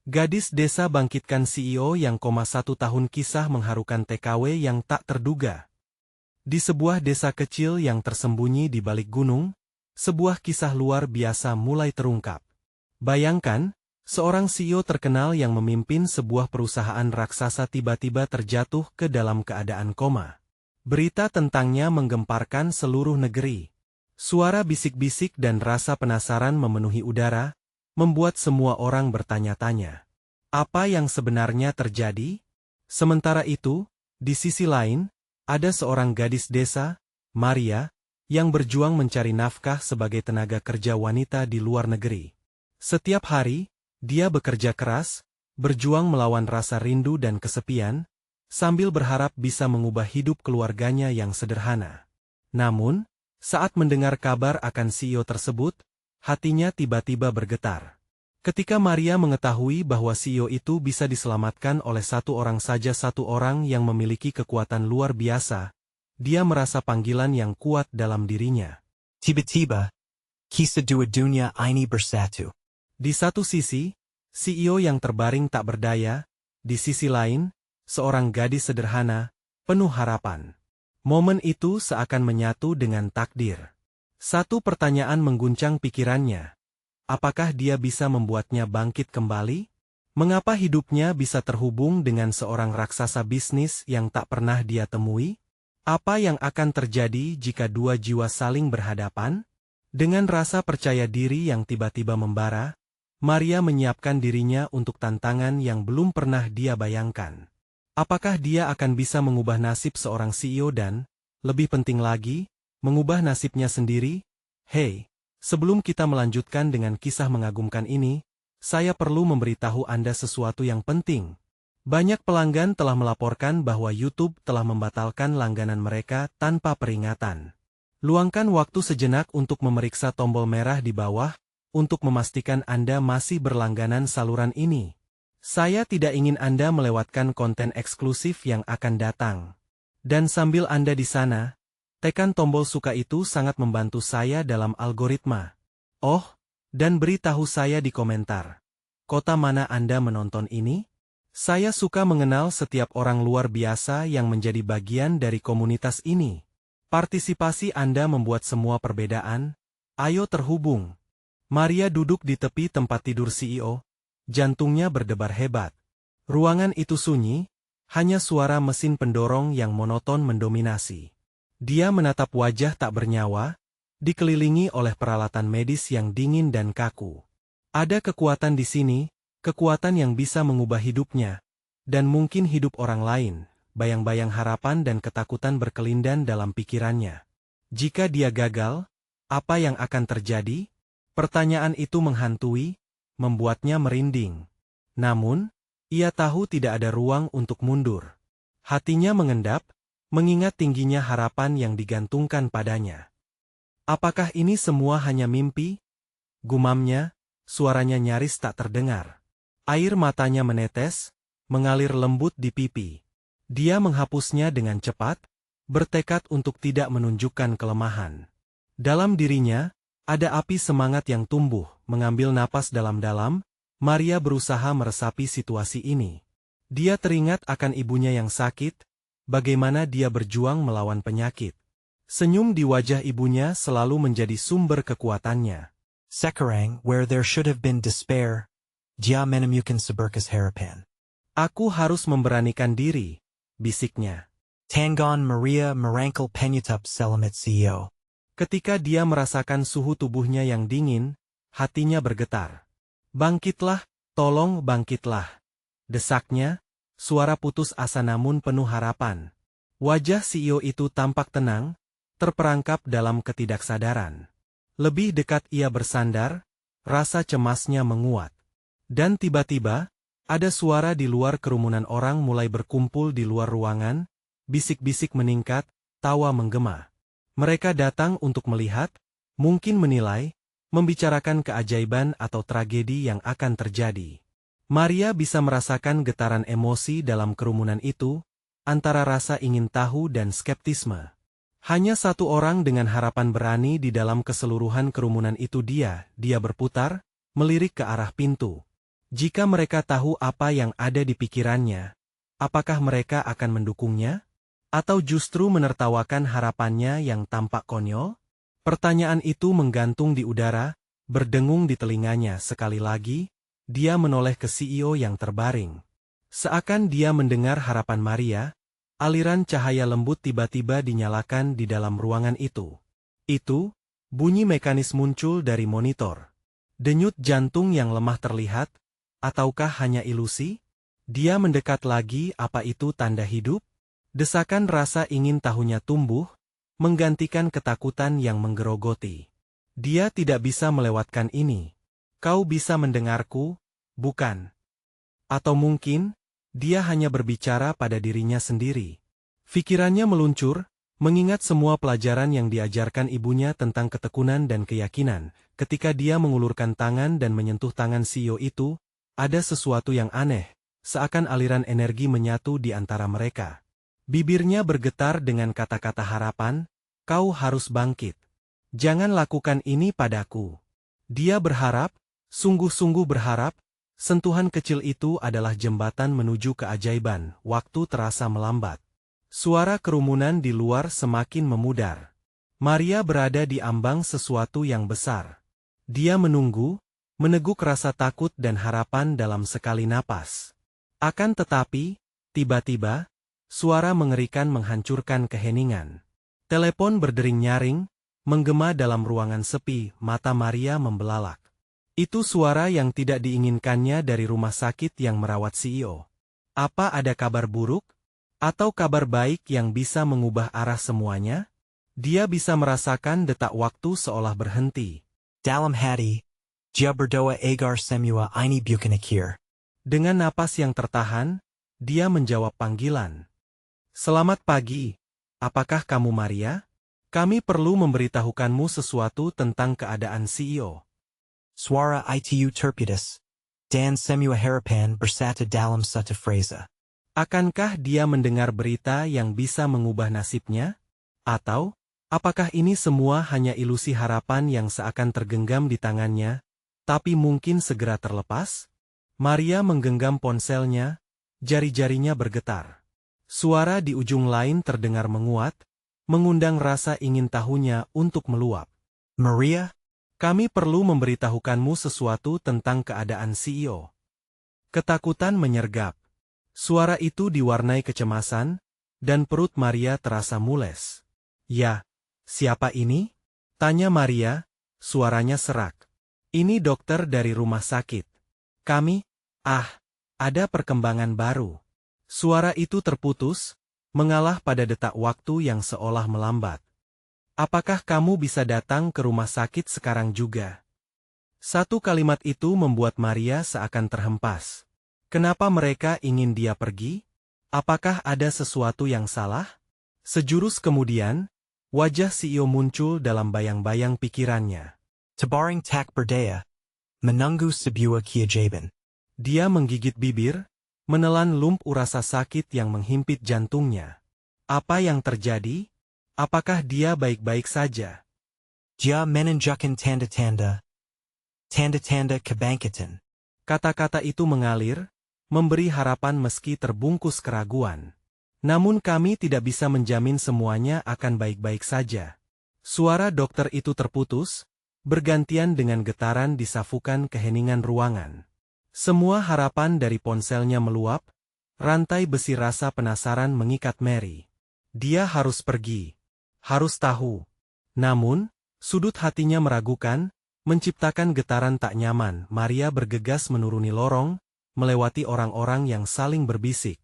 Gadis desa bangkitkan CEO yang 1 tahun kisah mengharukan TKW yang tak terduga. Di sebuah desa kecil yang tersembunyi di balik gunung, sebuah kisah luar biasa mulai terungkap. Bayangkan, seorang CEO terkenal yang memimpin sebuah perusahaan raksasa tiba-tiba terjatuh ke dalam keadaan koma. Berita tentangnya menggemparkan seluruh negeri. Suara bisik-bisik dan rasa penasaran memenuhi udara, membuat semua orang bertanya-tanya. Apa yang sebenarnya terjadi? Sementara itu, di sisi lain, ada seorang gadis desa, Maria, yang berjuang mencari nafkah sebagai tenaga kerja wanita di luar negeri. Setiap hari, dia bekerja keras, berjuang melawan rasa rindu dan kesepian, sambil berharap bisa mengubah hidup keluarganya yang sederhana. Namun, saat mendengar kabar akan CEO tersebut, hatinya tiba-tiba bergetar. Ketika Maria mengetahui bahwa CEO itu bisa diselamatkan oleh satu orang saja, satu orang yang memiliki kekuatan luar biasa, dia merasa panggilan yang kuat dalam dirinya. Tiba-tiba, kisah dua dunia ini bersatu. Di satu sisi, CEO yang terbaring tak berdaya, di sisi lain, seorang gadis sederhana, penuh harapan. Momen itu seakan menyatu dengan takdir. Satu pertanyaan mengguncang pikirannya. Apakah dia bisa membuatnya bangkit kembali? Mengapa hidupnya bisa terhubung dengan seorang raksasa bisnis yang tak pernah dia temui? Apa yang akan terjadi jika dua jiwa saling berhadapan? Dengan rasa percaya diri yang tiba-tiba membara, Maria menyiapkan dirinya untuk tantangan yang belum pernah dia bayangkan. Apakah dia akan bisa mengubah nasib seorang CEO dan, lebih penting lagi, mengubah nasibnya sendiri? Hei, sebelum kita melanjutkan dengan kisah mengagumkan ini, saya perlu memberitahu Anda sesuatu yang penting. Banyak pelanggan telah melaporkan bahwa YouTube telah membatalkan langganan mereka tanpa peringatan. Luangkan waktu sejenak untuk memeriksa tombol merah di bawah, untuk memastikan Anda masih berlangganan saluran ini. Saya tidak ingin Anda melewatkan konten eksklusif yang akan datang. Dan sambil Anda di sana, tekan tombol suka itu sangat membantu saya dalam algoritma. Oh, dan beritahu saya di komentar. Kota mana Anda menonton ini? Saya suka mengenal setiap orang luar biasa yang menjadi bagian dari komunitas ini. Partisipasi Anda membuat semua perbedaan. Ayo terhubung. Maria duduk di tepi tempat tidur CEO. Jantungnya berdebar hebat. Ruangan itu sunyi, hanya suara mesin pendorong yang monoton mendominasi. Dia menatap wajah tak bernyawa, dikelilingi oleh peralatan medis yang dingin dan kaku. Ada kekuatan di sini, kekuatan yang bisa mengubah hidupnya, dan mungkin hidup orang lain. Bayang-bayang harapan dan ketakutan berkelindan dalam pikirannya. Jika dia gagal, apa yang akan terjadi? Pertanyaan itu menghantui, membuatnya merinding. Namun, ia tahu tidak ada ruang untuk mundur. Hatinya mengendap, mengingat tingginya harapan yang digantungkan padanya. Apakah ini semua hanya mimpi? Gumamnya, suaranya nyaris tak terdengar. Air matanya menetes, mengalir lembut di pipi. Dia menghapusnya dengan cepat, bertekad untuk tidak menunjukkan kelemahan. Dalam dirinya, ada api semangat yang tumbuh. Mengambil napas dalam-dalam, Maria berusaha meresapi situasi ini. Dia teringat akan ibunya yang sakit, bagaimana dia berjuang melawan penyakit. Senyum di wajah ibunya selalu menjadi sumber kekuatannya. Sekarang, where there should have been despair, dia menemukan seberkas harapan. Aku harus memberanikan diri, bisiknya. Tangan Maria merangkul penyusup selamat CEO. Ketika dia merasakan suhu tubuhnya yang dingin, hatinya bergetar. Bangkitlah, tolong bangkitlah. Desaknya, suara putus asa namun penuh harapan. Wajah CEO itu tampak tenang, terperangkap dalam ketidaksadaran. Lebih dekat ia bersandar, rasa cemasnya menguat. Dan tiba-tiba, ada suara di luar. Kerumunan orang mulai berkumpul di luar ruangan, bisik-bisik meningkat, tawa menggema. Mereka datang untuk melihat, mungkin menilai, membicarakan keajaiban atau tragedi yang akan terjadi. Maria bisa merasakan getaran emosi dalam kerumunan itu, antara rasa ingin tahu dan skeptisme. Hanya satu orang dengan harapan berani di dalam keseluruhan kerumunan itu. Dia berputar, melirik ke arah pintu. Jika mereka tahu apa yang ada di pikirannya, apakah mereka akan mendukungnya? Atau justru menertawakan harapannya yang tampak konyol? Pertanyaan itu menggantung di udara, berdengung di telinganya sekali lagi, dia menoleh ke CEO yang terbaring. Seakan dia mendengar harapan Maria, aliran cahaya lembut tiba-tiba dinyalakan di dalam ruangan itu. Itu, bunyi mekanis muncul dari monitor. Denyut jantung yang lemah terlihat, ataukah hanya ilusi? Dia mendekat lagi, apa itu tanda hidup? Desakan rasa ingin tahunya tumbuh, menggantikan ketakutan yang menggerogoti. Dia tidak bisa melewatkan ini. Kau bisa mendengarku, bukan? Atau mungkin, dia hanya berbicara pada dirinya sendiri. Pikirannya meluncur, mengingat semua pelajaran yang diajarkan ibunya tentang ketekunan dan keyakinan. Ketika dia mengulurkan tangan dan menyentuh tangan CEO itu, ada sesuatu yang aneh, seakan aliran energi menyatu di antara mereka. Bibirnya bergetar dengan kata-kata harapan, kau harus bangkit. Jangan lakukan ini padaku. Dia berharap, sungguh-sungguh berharap, sentuhan kecil itu adalah jembatan menuju keajaiban. Waktu terasa melambat. Suara kerumunan di luar semakin memudar. Maria berada di ambang sesuatu yang besar. Dia menunggu, meneguk rasa takut dan harapan dalam sekali napas. Akan tetapi, tiba-tiba, suara mengerikan menghancurkan keheningan. Telepon berdering nyaring, menggema dalam ruangan sepi, mata Maria membelalak. Itu suara yang tidak diinginkannya dari rumah sakit yang merawat CEO. Apa ada kabar buruk? Atau kabar baik yang bisa mengubah arah semuanya? Dia bisa merasakan detak waktu seolah berhenti. Dalam hati, dia berdoa agar semua ini bukan akhir. Dengan napas yang tertahan, dia menjawab panggilan. Selamat pagi, apakah kamu Maria? Kami perlu memberitahukanmu sesuatu tentang keadaan CEO. Suara itu terputus, dan semua harapan bersatu dalam satu frasa. Akankah dia mendengar berita yang bisa mengubah nasibnya? Atau, apakah ini semua hanya ilusi harapan yang seakan tergenggam di tangannya, tapi mungkin segera terlepas? Maria menggenggam ponselnya, jari-jarinya bergetar. Suara di ujung lain terdengar menguat, mengundang rasa ingin tahunya untuk meluap. Maria? Kami perlu memberitahukanmu sesuatu tentang keadaan CEO. Ketakutan menyergap. Suara itu diwarnai kecemasan, dan perut Maria terasa mules. Ya, siapa ini? Tanya Maria, suaranya serak. Ini dokter dari rumah sakit. Kami, ada perkembangan baru. Suara itu terputus, mengalah pada detak waktu yang seolah melambat. Apakah kamu bisa datang ke rumah sakit sekarang juga? Satu kalimat itu membuat Maria seakan terhempas. Kenapa mereka ingin dia pergi? Apakah ada sesuatu yang salah? Sejurus kemudian, wajah CEO muncul dalam bayang-bayang pikirannya. Tabaring tak berdaya, menunggu sebuah keajaiban. Dia menggigit bibir, menelan lumpuh rasa sakit yang menghimpit jantungnya. Apa yang terjadi? Apakah dia baik-baik saja? Dia menunjukkan tanda-tanda kebangkitan. Kata-kata itu mengalir, memberi harapan meski terbungkus keraguan. Namun kami tidak bisa menjamin semuanya akan baik-baik saja. Suara dokter itu terputus, bergantian dengan getaran disafukan keheningan ruangan. Semua harapan dari ponselnya meluap, rantai besi rasa penasaran mengikat Mary. Dia harus pergi. Harus tahu. Namun, sudut hatinya meragukan, menciptakan getaran tak nyaman. Maria bergegas menuruni lorong, melewati orang-orang yang saling berbisik.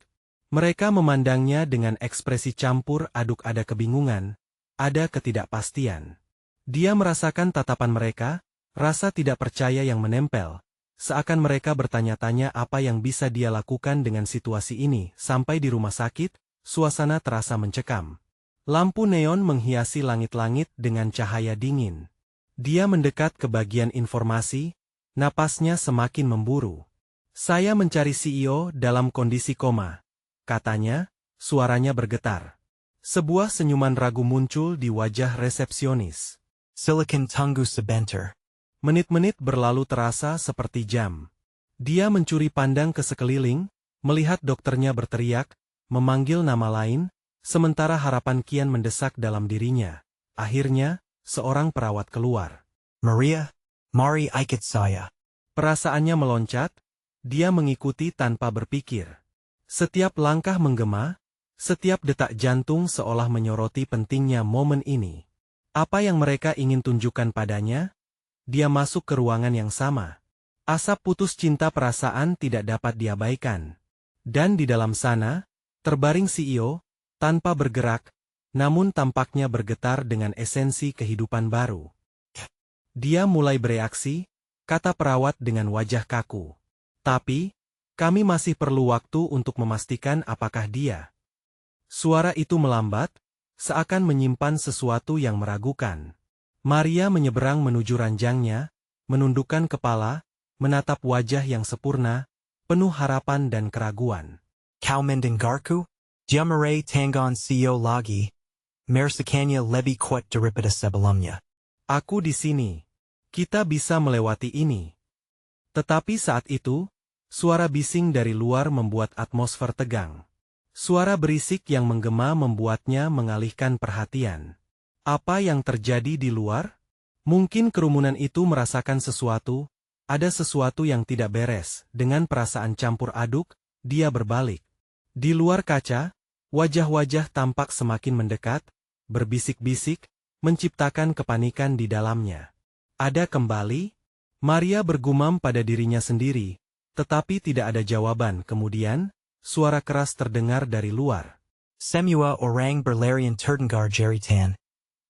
Mereka memandangnya dengan ekspresi campur aduk, ada kebingungan, ada ketidakpastian. Dia merasakan tatapan mereka, rasa tidak percaya yang menempel. Seakan mereka bertanya-tanya apa yang bisa dia lakukan dengan situasi ini. Sampai di rumah sakit, suasana terasa mencekam. Lampu neon menghiasi langit-langit dengan cahaya dingin. Dia mendekat ke bagian informasi, napasnya semakin memburu. Saya mencari CEO dalam kondisi koma, katanya, suaranya bergetar. Sebuah senyuman ragu muncul di wajah resepsionis. Silakan tunggu sebentar. Menit-menit berlalu terasa seperti jam. Dia mencuri pandang ke sekeliling, melihat dokternya berteriak, memanggil nama lain, sementara harapan kian mendesak dalam dirinya. Akhirnya, seorang perawat keluar. Maria, mari ikut saya. Perasaannya meloncat, dia mengikuti tanpa berpikir. Setiap langkah menggema, setiap detak jantung seolah menyoroti pentingnya momen ini. Apa yang mereka ingin tunjukkan padanya? Dia masuk ke ruangan yang sama. Asap putus cinta perasaan tidak dapat diabaikan. Dan di dalam sana, terbaring CEO, tanpa bergerak, namun tampaknya bergetar dengan esensi kehidupan baru. Dia mulai bereaksi, kata perawat dengan wajah kaku. Tapi, kami masih perlu waktu untuk memastikan apakah dia. Suara itu melambat, seakan menyimpan sesuatu yang meragukan. Maria menyeberang menuju ranjangnya, menundukkan kepala, menatap wajah yang sempurna, penuh harapan dan keraguan. Kau mendengarku? Dia meraih tanggon CEO lagi. Mersakannya lebih kuat daripada sebelumnya. Aku di sini. Kita bisa melewati ini. Tetapi saat itu, suara bising dari luar membuat atmosfer tegang. Suara berisik yang menggema membuatnya mengalihkan perhatian. Apa yang terjadi di luar? Mungkin kerumunan itu merasakan sesuatu, ada sesuatu yang tidak beres. Dengan perasaan campur aduk, dia berbalik. Di luar kaca, wajah-wajah tampak semakin mendekat, berbisik-bisik, menciptakan kepanikan di dalamnya. Ada kembali? Maria bergumam pada dirinya sendiri, tetapi tidak ada jawaban. Kemudian, suara keras terdengar dari luar. Semua orang berlarian terdengar jeritan.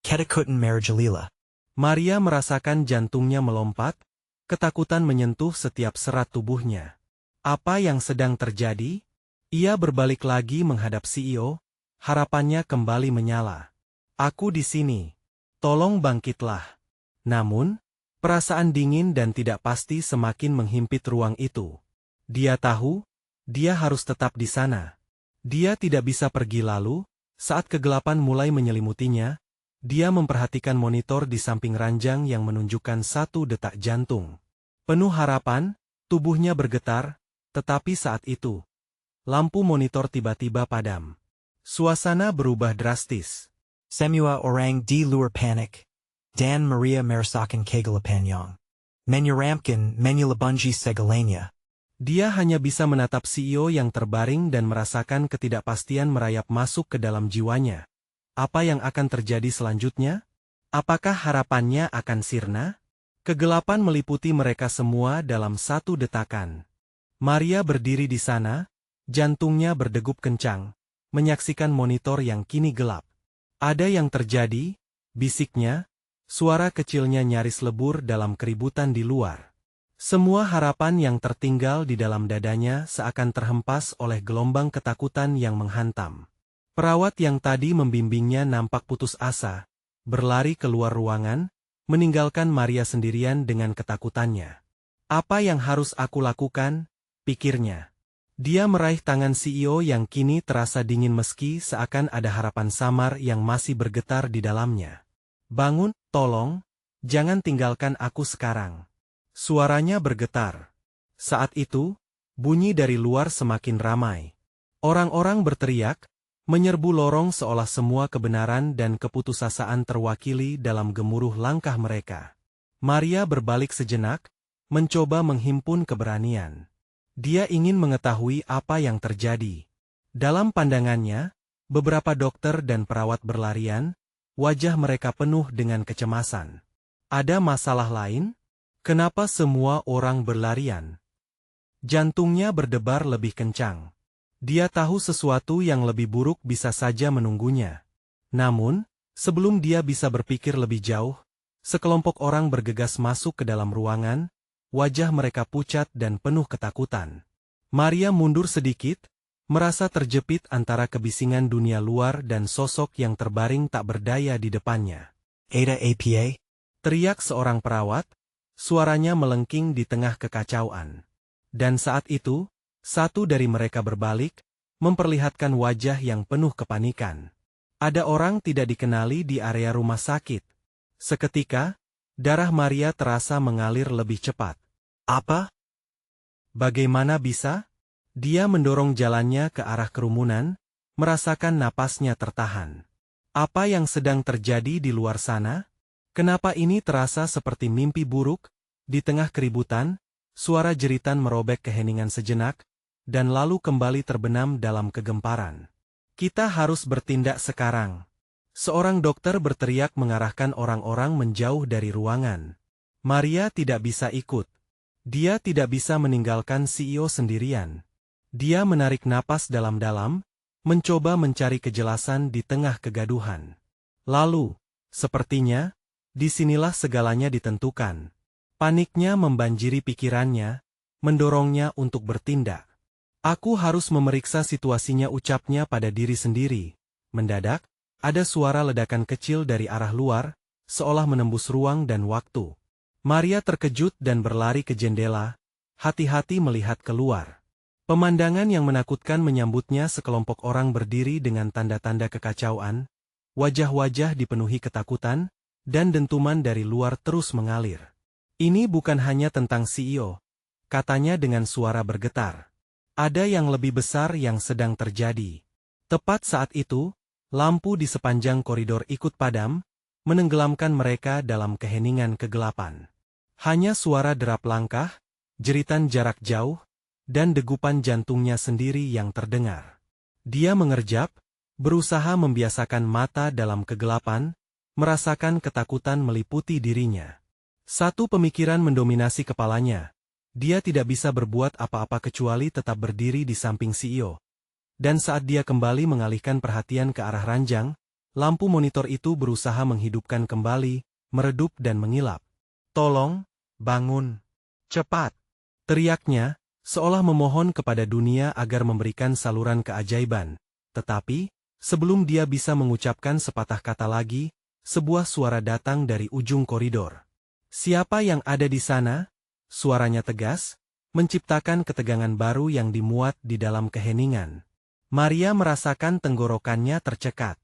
Ketakutan merajalela. Maria merasakan jantungnya melompat, ketakutan menyentuh setiap serat tubuhnya. Apa yang sedang terjadi? Ia berbalik lagi menghadap CEO, harapannya kembali menyala. Aku di sini. Tolong bangkitlah. Namun, perasaan dingin dan tidak pasti semakin menghimpit ruang itu. Dia tahu, dia harus tetap di sana. Dia tidak bisa pergi lalu, saat kegelapan mulai menyelimutinya, dia memperhatikan monitor di samping ranjang yang menunjukkan 1 detak jantung. Penuh harapan, tubuhnya bergetar, tetapi saat itu, lampu monitor tiba-tiba padam. Suasana berubah drastis. Semua orang di luar panik. Dan Maria merasakan kegelapan. Menyeramkan menyelubungi segalanya. Dia hanya bisa menatap CEO yang terbaring dan merasakan ketidakpastian merayap masuk ke dalam jiwanya. Apa yang akan terjadi selanjutnya? Apakah harapannya akan sirna? Kegelapan meliputi mereka semua dalam 1 detakan. Maria berdiri di sana, jantungnya berdegup kencang, menyaksikan monitor yang kini gelap. Ada yang terjadi, bisiknya, suara kecilnya nyaris lebur dalam keributan di luar. Semua harapan yang tertinggal di dalam dadanya seakan terhempas oleh gelombang ketakutan yang menghantam. Perawat yang tadi membimbingnya nampak putus asa, berlari keluar ruangan, meninggalkan Maria sendirian dengan ketakutannya. Apa yang harus aku lakukan? Pikirnya. Dia meraih tangan CEO yang kini terasa dingin meski seakan ada harapan samar yang masih bergetar di dalamnya. Bangun, tolong, jangan tinggalkan aku sekarang. Suaranya bergetar. Saat itu, bunyi dari luar semakin ramai. Orang-orang berteriak, menyerbu lorong seolah semua kebenaran dan keputusasaan terwakili dalam gemuruh langkah mereka. Maria berbalik sejenak, mencoba menghimpun keberanian. Dia ingin mengetahui apa yang terjadi. Dalam pandangannya, beberapa dokter dan perawat berlarian, wajah mereka penuh dengan kecemasan. Ada masalah lain? Kenapa semua orang berlarian? Jantungnya berdebar lebih kencang. Dia tahu sesuatu yang lebih buruk bisa saja menunggunya. Namun, sebelum dia bisa berpikir lebih jauh, sekelompok orang bergegas masuk ke dalam ruangan, wajah mereka pucat dan penuh ketakutan. Maria mundur sedikit, merasa terjepit antara kebisingan dunia luar dan sosok yang terbaring tak berdaya di depannya. Ada APA? Teriak seorang perawat, suaranya melengking di tengah kekacauan. Dan saat itu, 1 dari mereka berbalik, memperlihatkan wajah yang penuh kepanikan. Ada orang tidak dikenali di area rumah sakit. Seketika, darah Maria terasa mengalir lebih cepat. Apa? Bagaimana bisa? Dia mendorong jalannya ke arah kerumunan, merasakan napasnya tertahan. Apa yang sedang terjadi di luar sana? Kenapa ini terasa seperti mimpi buruk? Di tengah keributan, suara jeritan merobek keheningan sejenak, dan lalu kembali terbenam dalam kegemparan. Kita harus bertindak sekarang. Seorang dokter berteriak mengarahkan orang-orang menjauh dari ruangan. Maria tidak bisa ikut. Dia tidak bisa meninggalkan CEO sendirian. Dia menarik napas dalam-dalam, mencoba mencari kejelasan di tengah kegaduhan. Lalu, sepertinya, disinilah segalanya ditentukan. Paniknya membanjiri pikirannya, mendorongnya untuk bertindak. Aku harus memeriksa situasinya, ucapnya pada diri sendiri. Mendadak, ada suara ledakan kecil dari arah luar, seolah menembus ruang dan waktu. Maria terkejut dan berlari ke jendela, hati-hati melihat keluar. Pemandangan yang menakutkan menyambutnya, sekelompok orang berdiri dengan tanda-tanda kekacauan, wajah-wajah dipenuhi ketakutan, dan dentuman dari luar terus mengalir. Ini bukan hanya tentang CEO, katanya dengan suara bergetar. Ada yang lebih besar yang sedang terjadi. Tepat saat itu, lampu di sepanjang koridor ikut padam, menenggelamkan mereka dalam keheningan kegelapan. Hanya suara derap langkah, jeritan jarak jauh, dan degupan jantungnya sendiri yang terdengar. Dia mengerjap, berusaha membiasakan mata dalam kegelapan, merasakan ketakutan meliputi dirinya. Satu pemikiran mendominasi kepalanya. Dia tidak bisa berbuat apa-apa kecuali tetap berdiri di samping CEO. Dan saat dia kembali mengalihkan perhatian ke arah ranjang, lampu monitor itu berusaha menghidupkan kembali, meredup dan mengilap. "Tolong, bangun. Cepat!" teriaknya, seolah memohon kepada dunia agar memberikan saluran keajaiban. Tetapi, sebelum dia bisa mengucapkan sepatah kata lagi, sebuah suara datang dari ujung koridor. "Siapa yang ada di sana?" Suaranya tegas, menciptakan ketegangan baru yang dimuat di dalam keheningan. Maria merasakan tenggorokannya tercekat.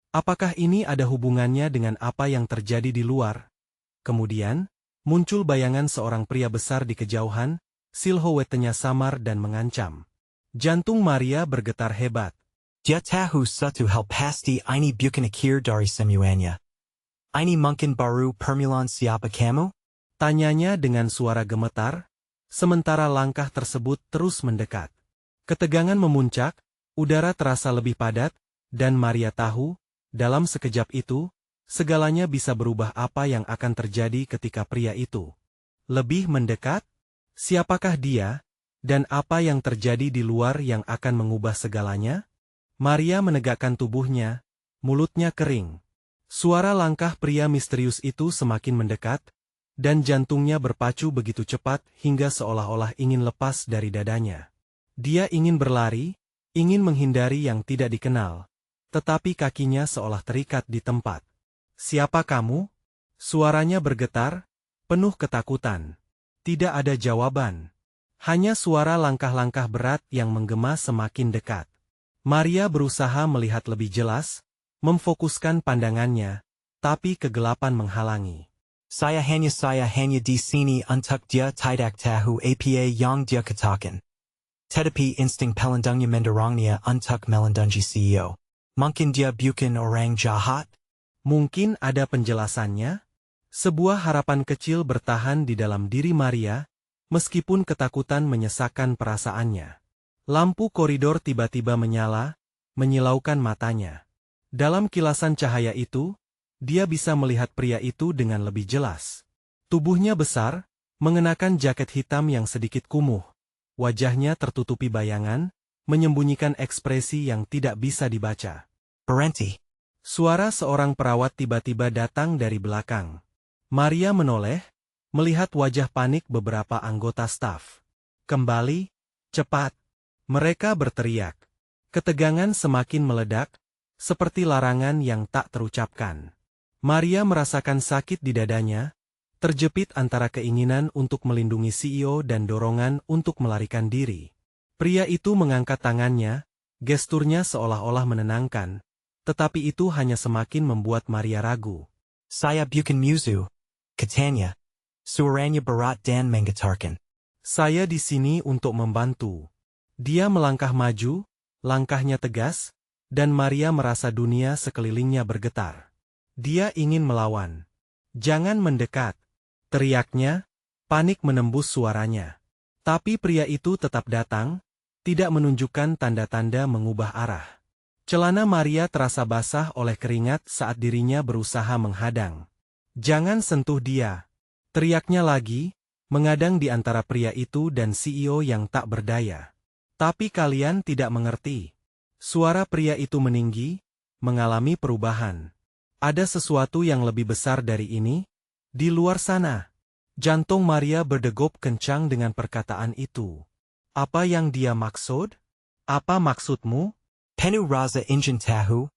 Apakah ini ada hubungannya dengan apa yang terjadi di luar? Kemudian, muncul bayangan seorang pria besar di kejauhan, silhouetnya samar dan mengancam. Jantung Maria bergetar hebat. Dia tahu satu hal pasti, ini bukan akhir dari semuanya. Ini mungkin baru permulaan. Siapa kamu? Tanyanya dengan suara gemetar, sementara langkah tersebut terus mendekat. Ketegangan memuncak, udara terasa lebih padat, dan Maria tahu, dalam sekejap itu, segalanya bisa berubah. Apa yang akan terjadi ketika pria itu lebih mendekat? Siapakah dia, dan apa yang terjadi di luar yang akan mengubah segalanya? Maria menegakkan tubuhnya, mulutnya kering. Suara langkah pria misterius itu semakin mendekat, dan jantungnya berpacu begitu cepat hingga seolah-olah ingin lepas dari dadanya. Dia ingin berlari, ingin menghindari yang tidak dikenal, tetapi kakinya seolah terikat di tempat. "Siapa kamu?" Suaranya bergetar, penuh ketakutan. Tidak ada jawaban. Hanya suara langkah-langkah berat yang menggema semakin dekat. Maria berusaha melihat lebih jelas, memfokuskan pandangannya, tapi kegelapan menghalangi. Saya hanya di sini untuk dia tidak tahu apa yang dia katakan. Tetapi insting pelindungnya mendorongnya untuk melindungi CEO. Mungkin dia bukan orang jahat? Mungkin ada penjelasannya? Sebuah harapan kecil bertahan di dalam diri Maria, meskipun ketakutan menyesakkan perasaannya. Lampu koridor tiba-tiba menyala, menyilaukan matanya. Dalam kilasan cahaya itu, dia bisa melihat pria itu dengan lebih jelas. Tubuhnya besar, mengenakan jaket hitam yang sedikit kumuh. Wajahnya tertutupi bayangan, menyembunyikan ekspresi yang tidak bisa dibaca. Berhenti. Suara seorang perawat tiba-tiba datang dari belakang. Maria menoleh, melihat wajah panik beberapa anggota staf. "Kembali, cepat!" mereka berteriak. Ketegangan semakin meledak, seperti larangan yang tak terucapkan. Maria merasakan sakit di dadanya, terjepit antara keinginan untuk melindungi CEO dan dorongan untuk melarikan diri. Pria itu mengangkat tangannya, gesturnya seolah-olah menenangkan, tetapi itu hanya semakin membuat Maria ragu. "Saya bukan musuh," katanya. Suaranya berat dan menggetarkan. Saya di sini untuk membantu. Dia melangkah maju, langkahnya tegas, dan Maria merasa dunia sekelilingnya bergetar. Dia ingin melawan. Jangan mendekat, teriaknya, panik menembus suaranya. Tapi pria itu tetap datang, tidak menunjukkan tanda-tanda mengubah arah. Celana Maria terasa basah oleh keringat saat dirinya berusaha menghadang. Jangan sentuh dia, teriaknya lagi, mengadang di antara pria itu dan CEO yang tak berdaya. Tapi kalian tidak mengerti. Suara pria itu meninggi, mengalami perubahan. Ada sesuatu yang lebih besar dari ini, di luar sana. Jantung Maria berdegup kencang dengan perkataan itu. Apa yang dia maksud? Apa maksudmu? Penu raza injin tahu,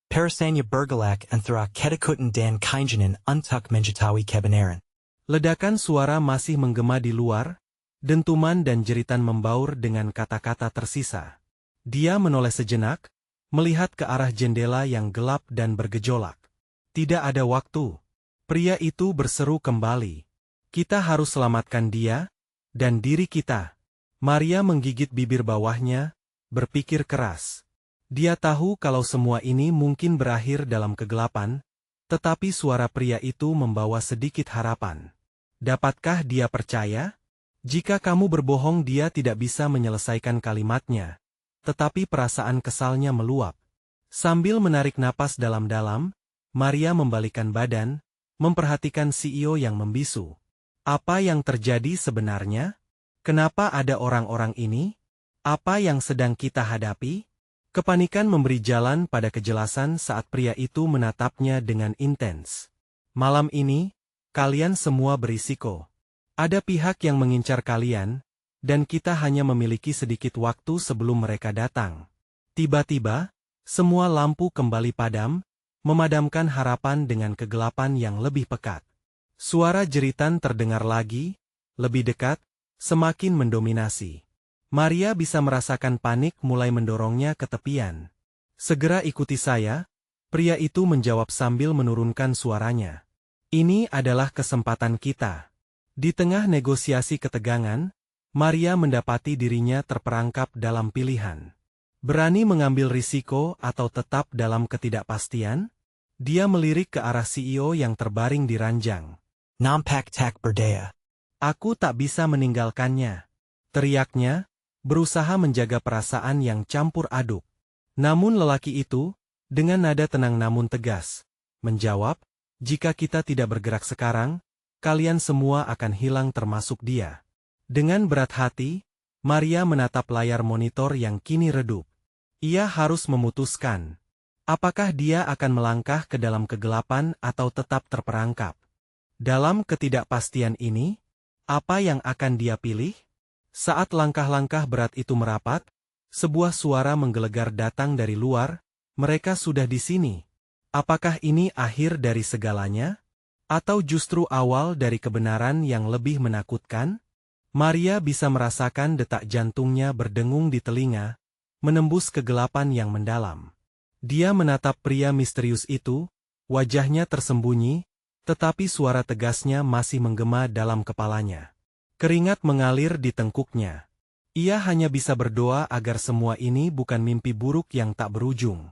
parasanya bergelak antara kedekutan dan kainjanan untuk menjetawi kebenaran. Ledakan suara masih menggema di luar, dentuman dan jeritan membaur dengan kata-kata tersisa. Dia menoleh sejenak, melihat ke arah jendela yang gelap dan bergejolak. Tidak ada waktu. Pria itu berseru kembali. Kita harus selamatkan dia, dan diri kita. Maria menggigit bibir bawahnya, berpikir keras. Dia tahu kalau semua ini mungkin berakhir dalam kegelapan, tetapi suara pria itu membawa sedikit harapan. Dapatkah dia percaya? Jika kamu berbohong, dia tidak bisa menyelesaikan kalimatnya. Tetapi perasaan kesalnya meluap. Sambil menarik napas dalam-dalam, Maria membalikkan badan, memperhatikan CEO yang membisu. Apa yang terjadi sebenarnya? Kenapa ada orang-orang ini? Apa yang sedang kita hadapi? Kepanikan memberi jalan pada kejelasan saat pria itu menatapnya dengan intens. Malam ini, kalian semua berisiko. Ada pihak yang mengincar kalian, dan kita hanya memiliki sedikit waktu sebelum mereka datang. Tiba-tiba, semua lampu kembali padam, memadamkan harapan dengan kegelapan yang lebih pekat. Suara jeritan terdengar lagi, lebih dekat, semakin mendominasi. Maria bisa merasakan panik mulai mendorongnya ke tepian. Segera ikuti saya, pria itu menjawab sambil menurunkan suaranya. Ini adalah kesempatan kita. Di tengah negosiasi ketegangan, Maria mendapati dirinya terperangkap dalam pilihan. Berani mengambil risiko atau tetap dalam ketidakpastian? Dia melirik ke arah CEO yang terbaring di ranjang. Nampak tak berdaya. Aku tak bisa meninggalkannya, teriaknya, berusaha menjaga perasaan yang campur aduk. Namun lelaki itu, dengan nada tenang namun tegas, menjawab, jika kita tidak bergerak sekarang, kalian semua akan hilang termasuk dia. Dengan berat hati, Maria menatap layar monitor yang kini redup. Ia harus memutuskan. Apakah dia akan melangkah ke dalam kegelapan atau tetap terperangkap? Dalam ketidakpastian ini, apa yang akan dia pilih? Saat langkah-langkah berat itu merapat, sebuah suara menggelegar datang dari luar, mereka sudah di sini. Apakah ini akhir dari segalanya? Atau justru awal dari kebenaran yang lebih menakutkan? Maria bisa merasakan detak jantungnya berdengung di telinga, menembus kegelapan yang mendalam. Dia menatap pria misterius itu, wajahnya tersembunyi, tetapi suara tegasnya masih menggema dalam kepalanya. Keringat mengalir di tengkuknya. Ia hanya bisa berdoa agar semua ini bukan mimpi buruk yang tak berujung.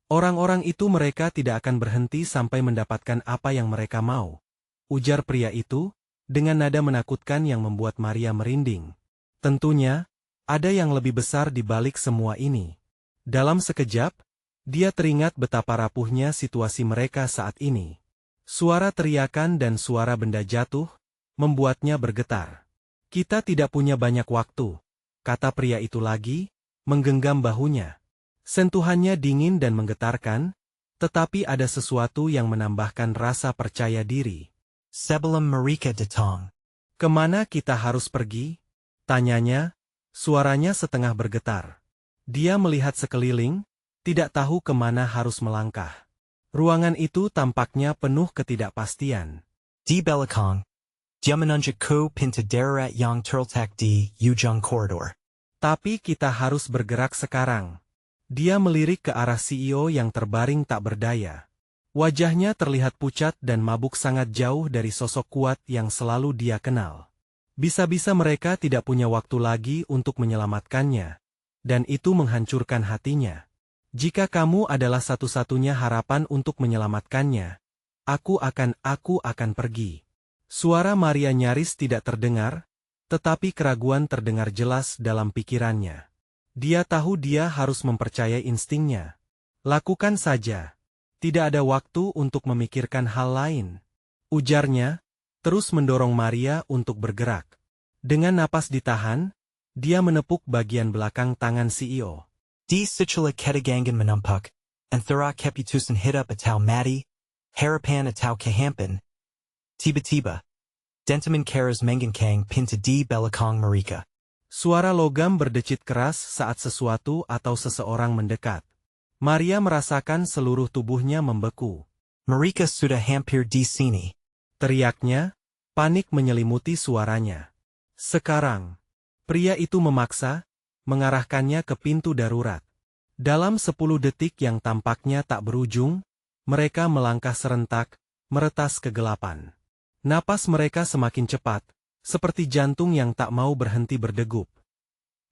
Orang-orang itu mereka tidak akan berhenti sampai mendapatkan apa yang mereka mau. Ujar pria itu, dengan nada menakutkan yang membuat Maria merinding. Tentunya, ada yang lebih besar di balik semua ini. Dalam sekejap, dia teringat betapa rapuhnya situasi mereka saat ini. Suara teriakan dan suara benda jatuh, membuatnya bergetar. Kita tidak punya banyak waktu, kata pria itu lagi, menggenggam bahunya. Sentuhannya dingin dan menggetarkan, tetapi ada sesuatu yang menambahkan rasa percaya diri. Sebelum mereka datang. Kemana kita harus pergi? Tanyanya, suaranya setengah bergetar. Dia melihat sekeliling, tidak tahu kemana harus melangkah. Ruangan itu tampaknya penuh ketidakpastian. Di belakang. Dia menunjuk ke pintu darurat yang terletak di ujung koridor. Tapi kita harus bergerak sekarang. Dia melirik ke arah CEO yang terbaring tak berdaya. Wajahnya terlihat pucat dan mabuk sangat jauh dari sosok kuat yang selalu dia kenal. Bisa-bisa mereka tidak punya waktu lagi untuk menyelamatkannya, dan itu menghancurkan hatinya. Jika kamu adalah satu-satunya harapan untuk menyelamatkannya, aku akan pergi. Suara Maria nyaris tidak terdengar, tetapi keraguan terdengar jelas dalam pikirannya. Dia tahu dia harus mempercayai instingnya. Lakukan saja. Tidak ada waktu untuk memikirkan hal lain. Ujarnya, terus mendorong Maria untuk bergerak. Dengan napas ditahan, dia menepuk bagian belakang tangan CEO. Di situla ketigangan menumpak, anthura keputusan hidup atau mati, harapan atau kehampan. Tiba-tiba, dentaman karas mengenkang pinta di belakang mereka. Suara logam berdecit keras saat sesuatu atau seseorang mendekat. Maria merasakan seluruh tubuhnya membeku. Mereka sudah hampir di sini. Teriaknya, panik menyelimuti suaranya. Sekarang, pria itu memaksa, mengarahkannya ke pintu darurat. Dalam 10 detik yang tampaknya tak berujung, mereka melangkah serentak, meretas kegelapan. Napas mereka semakin cepat, seperti jantung yang tak mau berhenti berdegup.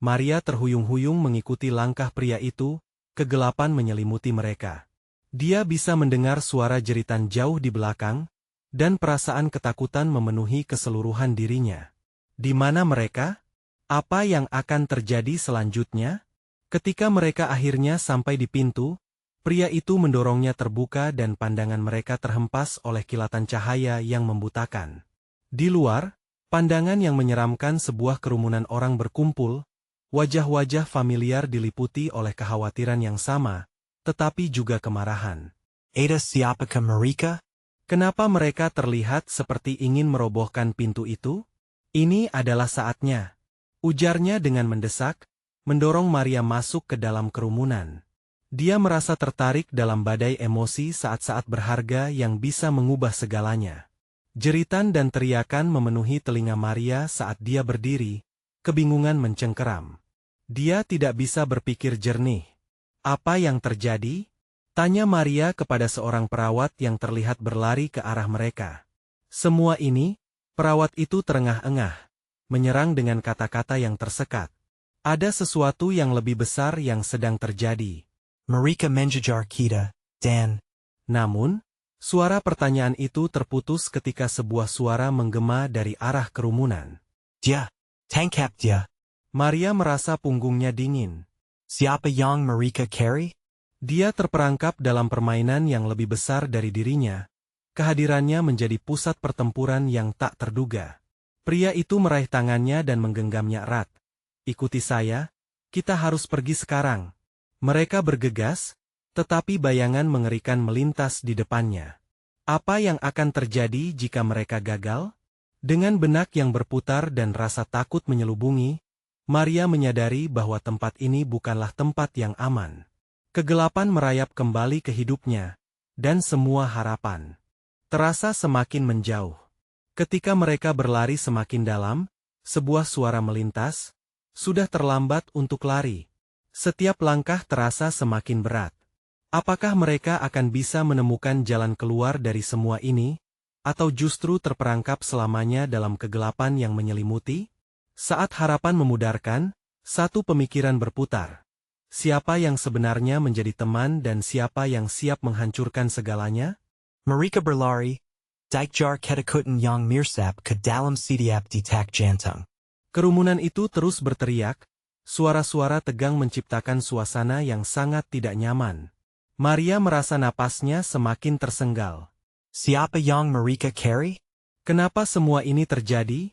Maria terhuyung-huyung mengikuti langkah pria itu, kegelapan menyelimuti mereka. Dia bisa mendengar suara jeritan jauh di belakang, dan perasaan ketakutan memenuhi keseluruhan dirinya. Di mana mereka? Apa yang akan terjadi selanjutnya? Ketika mereka akhirnya sampai di pintu, pria itu mendorongnya terbuka dan pandangan mereka terhempas oleh kilatan cahaya yang membutakan. Di luar, pandangan yang menyeramkan sebuah kerumunan orang berkumpul, wajah-wajah familiar diliputi oleh kekhawatiran yang sama, tetapi juga kemarahan. Ada siapakah mereka? Kenapa mereka terlihat seperti ingin merobohkan pintu itu? Ini adalah saatnya. Ujarnya dengan mendesak, mendorong Maria masuk ke dalam kerumunan. Dia merasa tertarik dalam badai emosi saat-saat berharga yang bisa mengubah segalanya. Jeritan dan teriakan memenuhi telinga Maria saat dia berdiri, kebingungan mencengkeram. Dia tidak bisa berpikir jernih. Apa yang terjadi? Tanya Maria kepada seorang perawat yang terlihat berlari ke arah mereka. Semua ini, perawat itu terengah-engah, menyerang dengan kata-kata yang tersekat. Ada sesuatu yang lebih besar yang sedang terjadi. Mereka menjajar kita, Dan. Namun, suara pertanyaan itu terputus ketika sebuah suara menggema dari arah kerumunan. Dia, tangkap dia. Maria merasa punggungnya dingin. Siapa yang mereka cari? Dia terperangkap dalam permainan yang lebih besar dari dirinya. Kehadirannya menjadi pusat pertempuran yang tak terduga. Pria itu meraih tangannya dan menggenggamnya erat. Ikuti saya, kita harus pergi sekarang. Mereka bergegas, tetapi bayangan mengerikan melintas di depannya. Apa yang akan terjadi jika mereka gagal? Dengan benak yang berputar dan rasa takut menyelubungi, Maria menyadari bahwa tempat ini bukanlah tempat yang aman. Kegelapan merayap kembali ke hidupnya, dan semua harapan terasa semakin menjauh. Ketika mereka berlari semakin dalam, sebuah suara melintas, sudah terlambat untuk lari. Setiap langkah terasa semakin berat. Apakah mereka akan bisa menemukan jalan keluar dari semua ini, atau justru terperangkap selamanya dalam kegelapan yang menyelimuti? Saat harapan memudarkan, satu pemikiran berputar. Siapa yang sebenarnya menjadi teman dan siapa yang siap menghancurkan segalanya? Mereka berlari, Dijkjar ketakutan yang mirsap ke dalam setiap detak jantung. Kerumunan itu terus berteriak, suara-suara tegang menciptakan suasana yang sangat tidak nyaman. Maria merasa napasnya semakin tersenggal. Siapa yang mereka cari? Kenapa semua ini terjadi?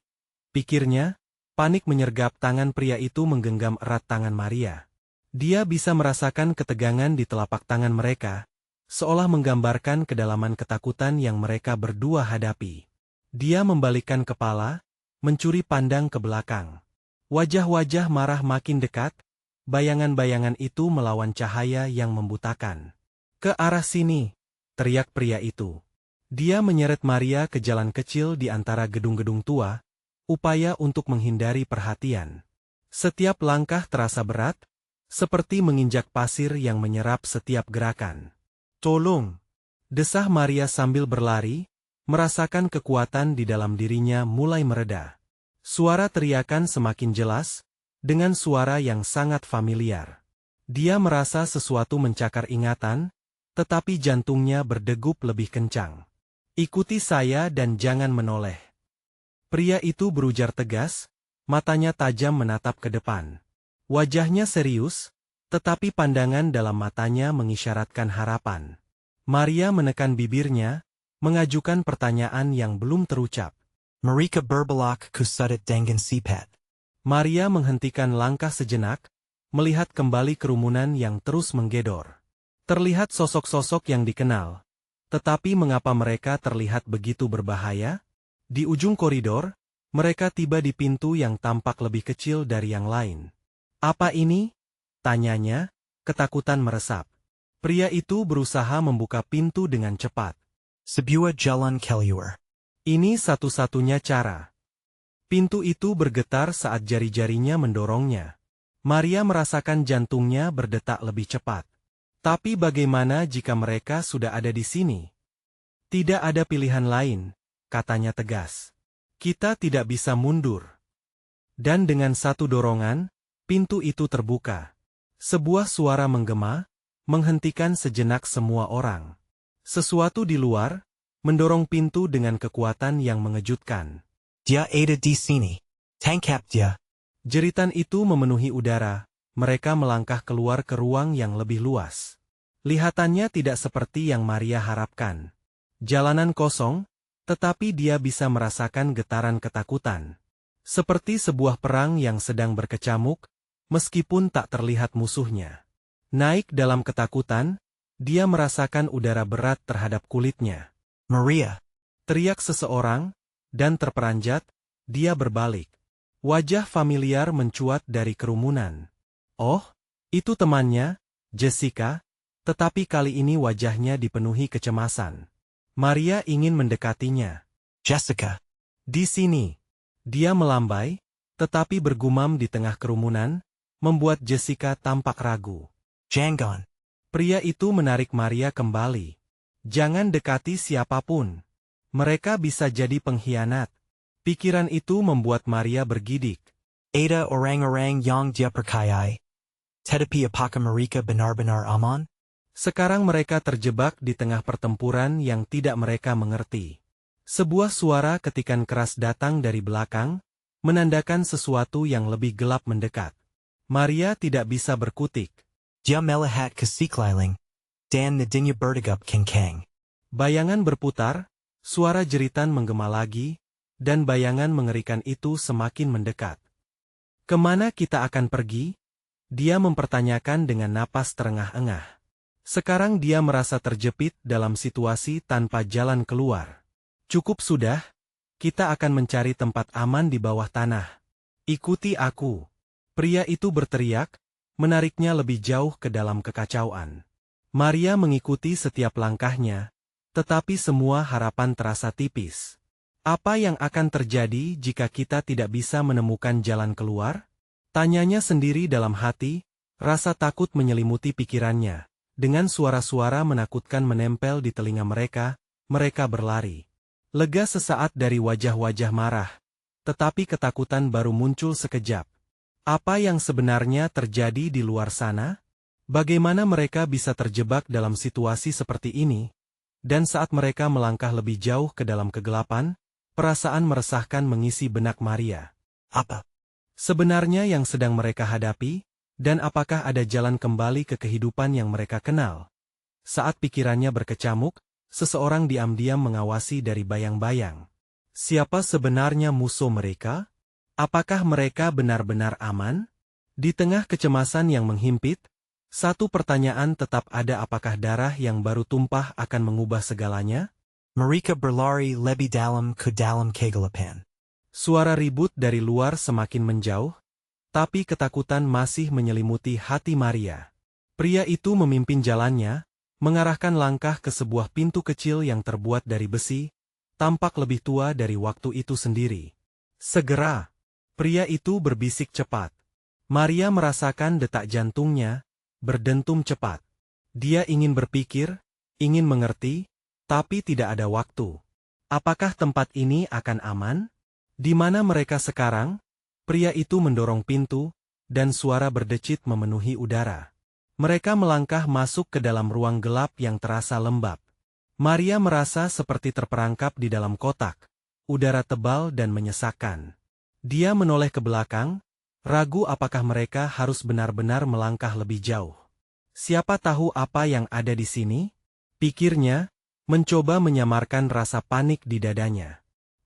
Pikirnya, panik menyergap tangan pria itu menggenggam erat tangan Maria. Dia bisa merasakan ketegangan di telapak tangan mereka, seolah menggambarkan kedalaman ketakutan yang mereka berdua hadapi. Dia membalikkan kepala, mencuri pandang ke belakang. Wajah-wajah marah makin dekat, bayangan-bayangan itu melawan cahaya yang membutakan. Ke arah sini, teriak pria itu. Dia menyeret Maria ke jalan kecil di antara gedung-gedung tua, upaya untuk menghindari perhatian. Setiap langkah terasa berat, seperti menginjak pasir yang menyerap setiap gerakan. Tolong! Desah Maria sambil berlari, merasakan kekuatan di dalam dirinya mulai mereda. Suara teriakan semakin jelas, dengan suara yang sangat familiar. Dia merasa sesuatu mencakar ingatan, tetapi jantungnya berdegup lebih kencang. Ikuti saya dan jangan menoleh. Pria itu berujar tegas, matanya tajam menatap ke depan. Wajahnya serius, tetapi pandangan dalam matanya mengisyaratkan harapan. Maria menekan bibirnya, mengajukan pertanyaan yang belum terucap. Marika berbelok ke sudut dengan sipat. Maria menghentikan langkah sejenak, melihat kembali kerumunan yang terus menggedor. Terlihat sosok-sosok yang dikenal. Tetapi mengapa mereka terlihat begitu berbahaya? Di ujung koridor, mereka tiba di pintu yang tampak lebih kecil dari yang lain. Apa ini? Tanyanya, ketakutan meresap. Pria itu berusaha membuka pintu dengan cepat. Sebuah jalan keluar. Ini satu-satunya cara. Pintu itu bergetar saat jari-jarinya mendorongnya. Maria merasakan jantungnya berdetak lebih cepat. Tapi bagaimana jika mereka sudah ada di sini? Tidak ada pilihan lain, katanya tegas. Kita tidak bisa mundur. Dan dengan satu dorongan, pintu itu terbuka. Sebuah suara menggema, menghentikan sejenak semua orang. Sesuatu di luar, mendorong pintu dengan kekuatan yang mengejutkan. Dia ada di sini. Tangkap dia. Jeritan itu memenuhi udara, mereka melangkah keluar ke ruang yang lebih luas. Lihatannya tidak seperti yang Maria harapkan. Jalanan kosong, tetapi dia bisa merasakan getaran ketakutan. Seperti sebuah perang yang sedang berkecamuk, meskipun tak terlihat musuhnya. Naik dalam ketakutan, dia merasakan udara berat terhadap kulitnya. Maria. Teriak seseorang, dan terperanjat, dia berbalik. Wajah familiar mencuat dari kerumunan. Oh, itu temannya, Jessica, tetapi kali ini wajahnya dipenuhi kecemasan. Maria ingin mendekatinya. Jessica. Di sini. Dia melambai, tetapi bergumam di tengah kerumunan, membuat Jessica tampak ragu. Jangan. Pria itu menarik Maria kembali. Jangan dekati siapapun. Mereka bisa jadi pengkhianat. Pikiran itu membuat Maria bergidik. Ada orang-orang yang dia percayai. Tetapi apakah mereka benar-benar aman? Sekarang mereka terjebak di tengah pertempuran yang tidak mereka mengerti. Sebuah suara ketikan keras datang dari belakang, menandakan sesuatu yang lebih gelap mendekat. Maria tidak bisa berkutik. Dia melihat ke sekeliling. Dan nadinya berdegup kencang. Bayangan berputar, suara jeritan menggema lagi, dan bayangan mengerikan itu semakin mendekat. Kemana kita akan pergi? Dia mempertanyakan dengan napas terengah-engah. Sekarang dia merasa terjepit dalam situasi tanpa jalan keluar. Cukup sudah, kita akan mencari tempat aman di bawah tanah. Ikuti aku. Pria itu berteriak, menariknya lebih jauh ke dalam kekacauan. Maria mengikuti setiap langkahnya, tetapi semua harapan terasa tipis. Apa yang akan terjadi jika kita tidak bisa menemukan jalan keluar? Tanyanya sendiri dalam hati, rasa takut menyelimuti pikirannya. Dengan suara-suara menakutkan menempel di telinga mereka, mereka berlari. Lega sesaat dari wajah-wajah marah, tetapi ketakutan baru muncul sekejap. Apa yang sebenarnya terjadi di luar sana? Bagaimana mereka bisa terjebak dalam situasi seperti ini? Dan saat mereka melangkah lebih jauh ke dalam kegelapan, perasaan meresahkan mengisi benak Maria. Apa? Sebenarnya yang sedang mereka hadapi, dan apakah ada jalan kembali ke kehidupan yang mereka kenal? Saat pikirannya berkecamuk, seseorang diam-diam mengawasi dari bayang-bayang. Siapa sebenarnya musuh mereka? Apakah mereka benar-benar aman? Di tengah kecemasan yang menghimpit, satu pertanyaan tetap ada: apakah darah yang baru tumpah akan mengubah segalanya? Mereka berlari lebih dalam ke dalam kegelapan. Suara ribut dari luar semakin menjauh, tapi ketakutan masih menyelimuti hati Maria. Pria itu memimpin jalannya, mengarahkan langkah ke sebuah pintu kecil yang terbuat dari besi, tampak lebih tua dari waktu itu sendiri. Segera, pria itu berbisik cepat. Maria merasakan detak jantungnya berdentum cepat. Dia ingin berpikir, ingin mengerti, tapi tidak ada waktu. Apakah tempat ini akan aman? Di mana mereka sekarang? Pria itu mendorong pintu, dan suara berdecit memenuhi udara. Mereka melangkah masuk ke dalam ruang gelap yang terasa lembab. Maria merasa seperti terperangkap di dalam kotak. Udara tebal dan menyesakkan. Dia menoleh ke belakang, ragu apakah mereka harus benar-benar melangkah lebih jauh. Siapa tahu apa yang ada di sini? Pikirnya, mencoba menyamarkan rasa panik di dadanya.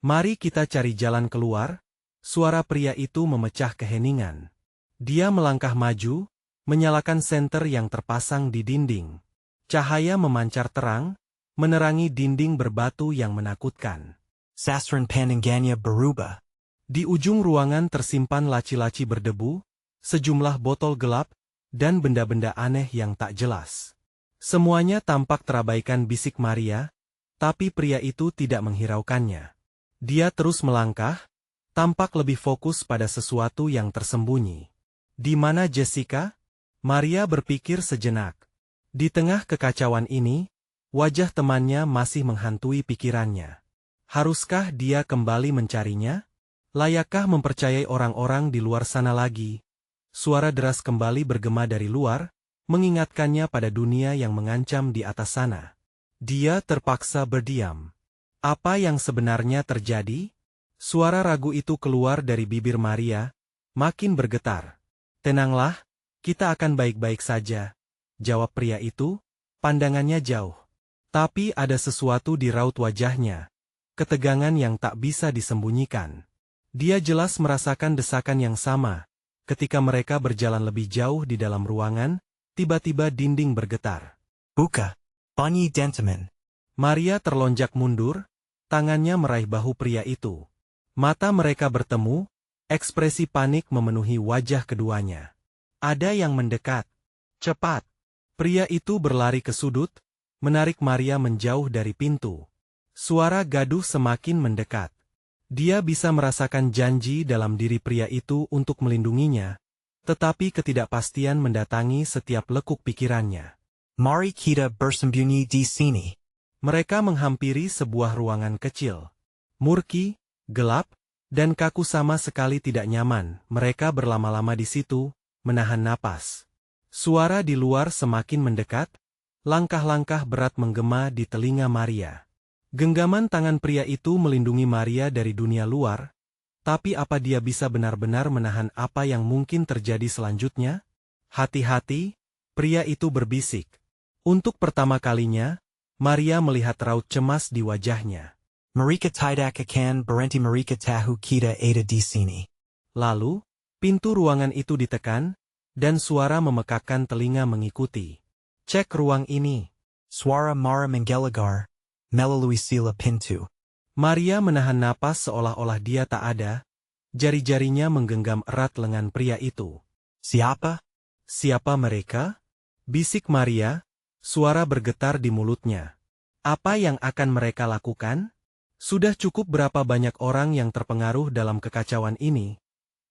Mari kita cari jalan keluar. Suara pria itu memecah keheningan. Dia melangkah maju, menyalakan senter yang terpasang di dinding. Cahaya memancar terang, menerangi dinding berbatu yang menakutkan. Sasran Panangganya berubah. Di ujung ruangan tersimpan laci-laci berdebu, sejumlah botol gelap, dan benda-benda aneh yang tak jelas. Semuanya tampak terabaikan, bisik Maria, tapi pria itu tidak menghiraukannya. Dia terus melangkah, tampak lebih fokus pada sesuatu yang tersembunyi. Di mana Jessica? Maria berpikir sejenak. Di tengah kekacauan ini, wajah temannya masih menghantui pikirannya. Haruskah dia kembali mencarinya? Layakkah mempercayai orang-orang di luar sana lagi? Suara deras kembali bergema dari luar, mengingatkannya pada dunia yang mengancam di atas sana. Dia terpaksa berdiam. Apa yang sebenarnya terjadi? Suara ragu itu keluar dari bibir Maria, makin bergetar. Tenanglah, kita akan baik-baik saja, jawab pria itu, pandangannya jauh. Tapi ada sesuatu di raut wajahnya, ketegangan yang tak bisa disembunyikan. Dia jelas merasakan desakan yang sama. Ketika mereka berjalan lebih jauh di dalam ruangan, tiba-tiba dinding bergetar. Buka. Bunyi gentleman. Maria terlonjak mundur, tangannya meraih bahu pria itu. Mata mereka bertemu, ekspresi panik memenuhi wajah keduanya. Ada yang mendekat. Cepat. Pria itu berlari ke sudut, menarik Maria menjauh dari pintu. Suara gaduh semakin mendekat. Dia bisa merasakan janji dalam diri pria itu untuk melindunginya, tetapi ketidakpastian mendatangi setiap lekuk pikirannya. Mari kita bersembunyi di sini. Mereka menghampiri sebuah ruangan kecil. Murki, gelap, dan kaku, sama sekali tidak nyaman. Mereka berlama-lama di situ, menahan napas. Suara di luar semakin mendekat, langkah-langkah berat menggema di telinga Maria. Genggaman tangan pria itu melindungi Maria dari dunia luar, tapi apa dia bisa benar-benar menahan apa yang mungkin terjadi selanjutnya? Hati-hati, pria itu berbisik. Untuk pertama kalinya, Maria melihat raut cemas di wajahnya. Mereka tidak akan berhenti, mereka tahu kita ada di sini. Lalu, pintu ruangan itu ditekan, dan suara memekakkan telinga mengikuti. Cek ruang ini. Suara marah menggelegar, melalui sila pintu. Maria menahan napas seolah-olah dia tak ada, jari-jarinya menggenggam erat lengan pria itu. Siapa? Siapa mereka? Bisik Maria, suara bergetar di mulutnya. Apa yang akan mereka lakukan? Sudah cukup berapa banyak orang yang terpengaruh dalam kekacauan ini?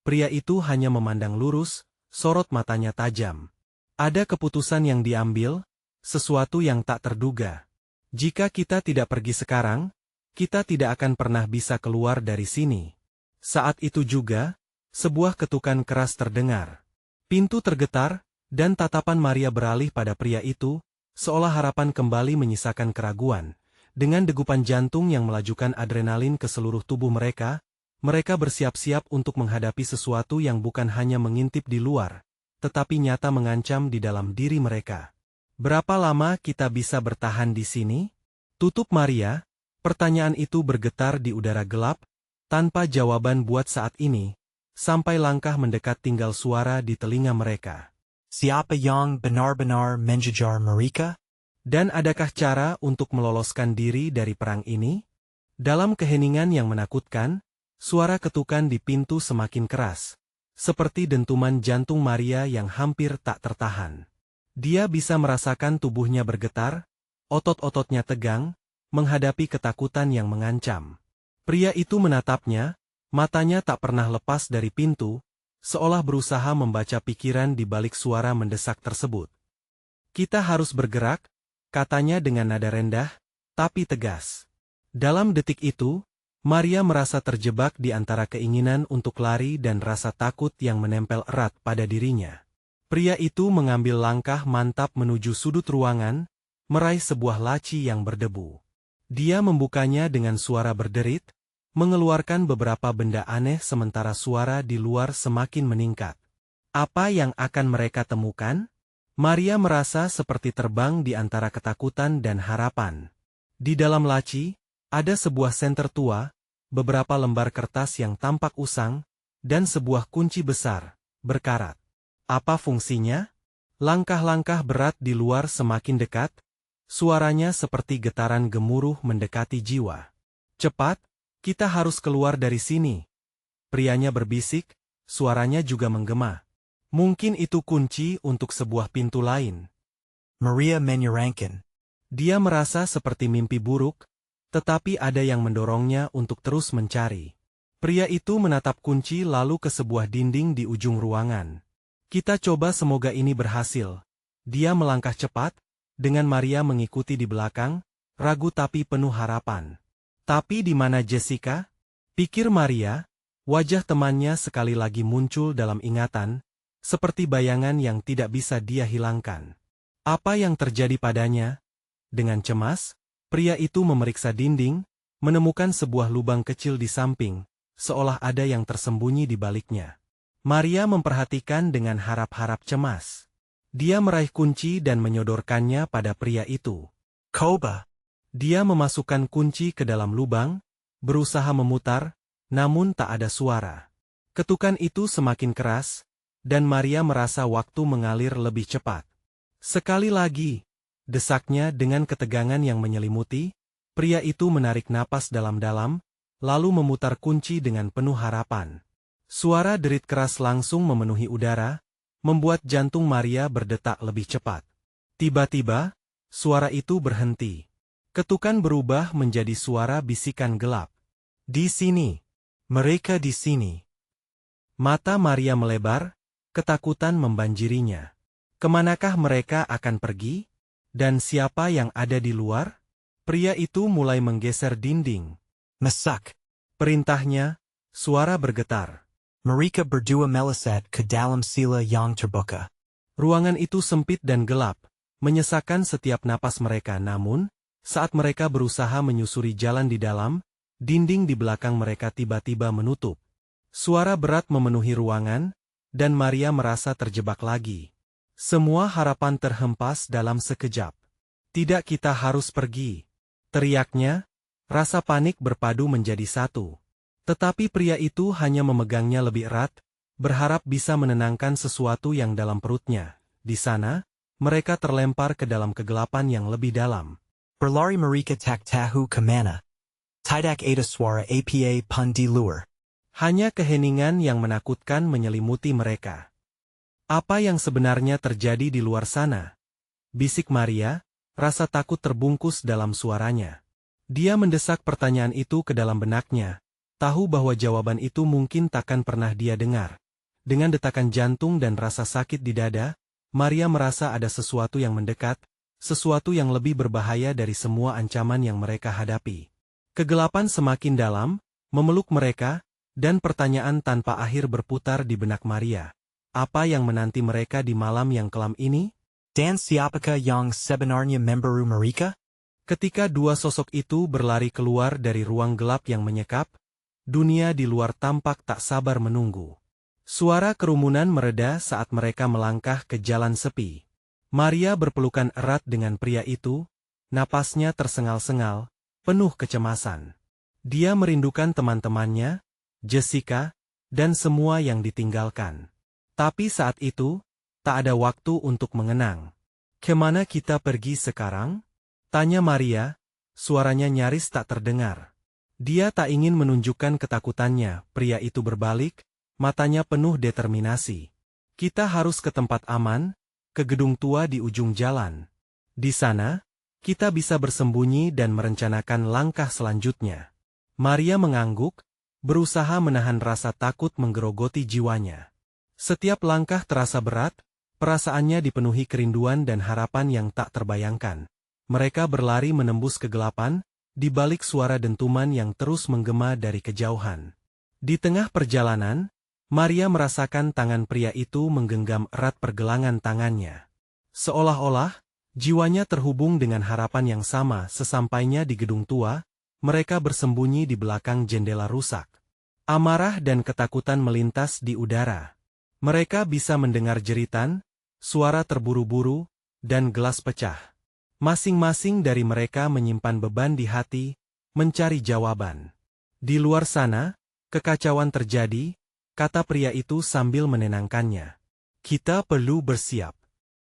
Pria itu hanya memandang lurus, sorot matanya tajam. Ada keputusan yang diambil, sesuatu yang tak terduga. Jika kita tidak pergi sekarang, kita tidak akan pernah bisa keluar dari sini. Saat itu juga, sebuah ketukan keras terdengar. Pintu tergetar, dan tatapan Maria beralih pada pria itu, seolah harapan kembali menyisakan keraguan. Dengan degupan jantung yang melajukan adrenalin ke seluruh tubuh mereka bersiap-siap untuk menghadapi sesuatu yang bukan hanya mengintip di luar, tetapi nyata mengancam di dalam diri mereka. Berapa lama kita bisa bertahan di sini? Tutup Maria, pertanyaan itu bergetar di udara gelap, tanpa jawaban buat saat ini, sampai langkah mendekat tinggal suara di telinga mereka. Siapa yang benar-benar menjejar mereka? Dan adakah cara untuk meloloskan diri dari perang ini? Dalam keheningan yang menakutkan, suara ketukan di pintu semakin keras, seperti dentuman jantung Maria yang hampir tak tertahan. Dia bisa merasakan tubuhnya bergetar, otot-ototnya tegang, menghadapi ketakutan yang mengancam. Pria itu menatapnya, matanya tak pernah lepas dari pintu, seolah berusaha membaca pikiran di balik suara mendesak tersebut. Kita harus bergerak, katanya dengan nada rendah, tapi tegas. Dalam detik itu, Maria merasa terjebak di antara keinginan untuk lari dan rasa takut yang menempel erat pada dirinya. Pria itu mengambil langkah mantap menuju sudut ruangan, meraih sebuah laci yang berdebu. Dia membukanya dengan suara berderit, mengeluarkan beberapa benda aneh sementara suara di luar semakin meningkat. Apa yang akan mereka temukan? Maria merasa seperti terbang di antara ketakutan dan harapan. Di dalam laci, ada sebuah senter tua, beberapa lembar kertas yang tampak usang, dan sebuah kunci besar, berkarat. Apa fungsinya? Langkah-langkah berat di luar semakin dekat, suaranya seperti getaran gemuruh mendekati jiwa. Cepat, kita harus keluar dari sini. Prianya berbisik, suaranya juga menggema. Mungkin itu kunci untuk sebuah pintu lain. Maria menyerangkan. Dia merasa seperti mimpi buruk, tetapi ada yang mendorongnya untuk terus mencari. Pria itu menatap kunci lalu ke sebuah dinding di ujung ruangan. Kita coba semoga ini berhasil. Dia melangkah cepat, dengan Maria mengikuti di belakang, ragu tapi penuh harapan. Tapi di mana Jessica? Pikir Maria, wajah temannya sekali lagi muncul dalam ingatan, seperti bayangan yang tidak bisa dia hilangkan. Apa yang terjadi padanya? Dengan cemas, pria itu memeriksa dinding, menemukan sebuah lubang kecil di samping, seolah ada yang tersembunyi di baliknya. Maria memperhatikan dengan harap-harap cemas. Dia meraih kunci dan menyodorkannya pada pria itu. Koba. Dia memasukkan kunci ke dalam lubang, berusaha memutar, namun tak ada suara. Ketukan itu semakin keras, dan Maria merasa waktu mengalir lebih cepat. Sekali lagi, desaknya dengan ketegangan yang menyelimuti, pria itu menarik napas dalam-dalam, lalu memutar kunci dengan penuh harapan. Suara derit keras langsung memenuhi udara, membuat jantung Maria berdetak lebih cepat. Tiba-tiba, suara itu berhenti. Ketukan berubah menjadi suara bisikan gelap. Di sini. Mereka di sini. Mata Maria melebar, ketakutan membanjirinya. Kemanakah mereka akan pergi? Dan siapa yang ada di luar? Pria itu mulai menggeser dinding. Masak. Perintahnya, suara bergetar. Mereka berdua melesat ke dalam sila yang terbuka. Ruangan itu sempit dan gelap, menyesakan setiap napas mereka. Namun, saat mereka berusaha menyusuri jalan di dalam, dinding di belakang mereka tiba-tiba menutup. Suara berat memenuhi ruangan, dan Maria merasa terjebak lagi. Semua harapan terhempas dalam sekejap. Tidak, kita harus pergi. Teriaknya, rasa panik berpadu menjadi satu. Tetapi pria itu hanya memegangnya lebih erat, berharap bisa menenangkan sesuatu yang dalam perutnya. Di sana, mereka terlempar ke dalam kegelapan yang lebih dalam. Berlari mereka tak tahu kemana. Tidak ada suara apa pun di luar. Hanya keheningan yang menakutkan menyelimuti mereka. Apa yang sebenarnya terjadi di luar sana? Bisik Maria, rasa takut terbungkus dalam suaranya. Dia mendesak pertanyaan itu ke dalam benaknya. Tahu bahwa jawaban itu mungkin takkan pernah dia dengar. Dengan detakan jantung dan rasa sakit di dada, Maria merasa ada sesuatu yang mendekat, sesuatu yang lebih berbahaya dari semua ancaman yang mereka hadapi. Kegelapan semakin dalam, memeluk mereka, dan pertanyaan tanpa akhir berputar di benak Maria. Apa yang menanti mereka di malam yang kelam ini? Dan siapakah yang sebenarnya memberu mereka? Ketika dua sosok itu berlari keluar dari ruang gelap yang menyekap, dunia di luar tampak tak sabar menunggu. Suara kerumunan mereda saat mereka melangkah ke jalan sepi. Maria berpelukan erat dengan pria itu, napasnya tersengal-sengal, penuh kecemasan. Dia merindukan teman-temannya, Jessica, dan semua yang ditinggalkan. Tapi saat itu, tak ada waktu untuk mengenang. Kemana kita pergi sekarang? Tanya Maria, suaranya nyaris tak terdengar. Dia tak ingin menunjukkan ketakutannya. Pria itu berbalik, matanya penuh determinasi. Kita harus ke tempat aman, ke gedung tua di ujung jalan. Di sana, kita bisa bersembunyi dan merencanakan langkah selanjutnya. Maria mengangguk, berusaha menahan rasa takut menggerogoti jiwanya. Setiap langkah terasa berat, perasaannya dipenuhi kerinduan dan harapan yang tak terbayangkan. Mereka berlari menembus kegelapan, di balik suara dentuman yang terus menggema dari kejauhan. Di tengah perjalanan, Maria merasakan tangan pria itu menggenggam erat pergelangan tangannya. Seolah-olah, jiwanya terhubung dengan harapan yang sama. Sesampainya di gedung tua, mereka bersembunyi di belakang jendela rusak. Amarah dan ketakutan melintas di udara. Mereka bisa mendengar jeritan, suara terburu-buru, dan gelas pecah. Masing-masing dari mereka menyimpan beban di hati, mencari jawaban. Di luar sana, kekacauan terjadi, kata pria itu sambil menenangkannya. Kita perlu bersiap.